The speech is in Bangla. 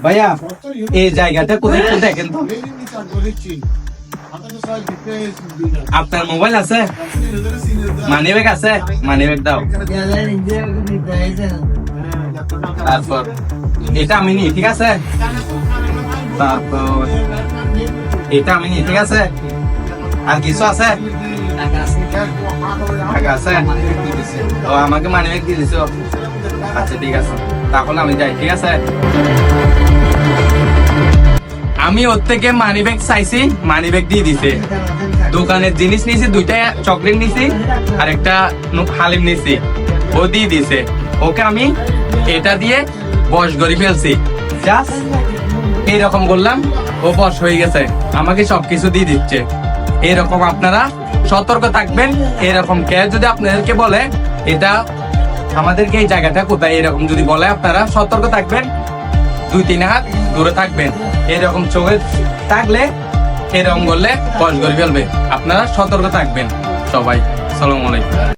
ভাইয়া এই জায়গাটা কোথায় একটু দেখেন তো। আপনার মোবাইল আছে, মানি ব্যাগ আছে, মানি ব্যাগ দাও। তারপর এটা আমি নিই, ঠিক আছে। তারপর এটা আমি নিই, ঠিক আছে। আর কিছু আছে? টাকা আছে? ও আমাকে মানি ব্যাগ দিয়ে দিছো। আচ্ছা ঠিক আছে, তাহলে আমি যাই, ঠিক আছে। আমি ওর থেকে মানি ব্যাগ চাইছি, মানি ব্যাগ দিয়ে দিছে। দোকানের জিনিস নিয়েছি, 2টা চকলেট নিয়েছি আর একটা হালিম নিয়েছি, ও দিয়ে দিছে। ওকে আমি এটা দিয়ে বশ করে ফেলছি, জাস্ট এইরকম বললাম, ও বশ হয়ে গেছে, আমাকে সবকিছু দিয়ে দিচ্ছে। এরকম আপনারা সতর্ক থাকবেন। এরকম কে যদি আপনাদেরকে বলে এটা আমাদেরকে এই জায়গাটা কোথায়, এরকম যদি বলে আপনারা সতর্ক থাকবেন, 2-3 হাত দূরে থাকবেন। এরকম চোখে থাকলে এরকম বললে বশ করে ফেলবে, আপনারা সতর্ক থাকবেন সবাই। আসসালামু আলাইকুম।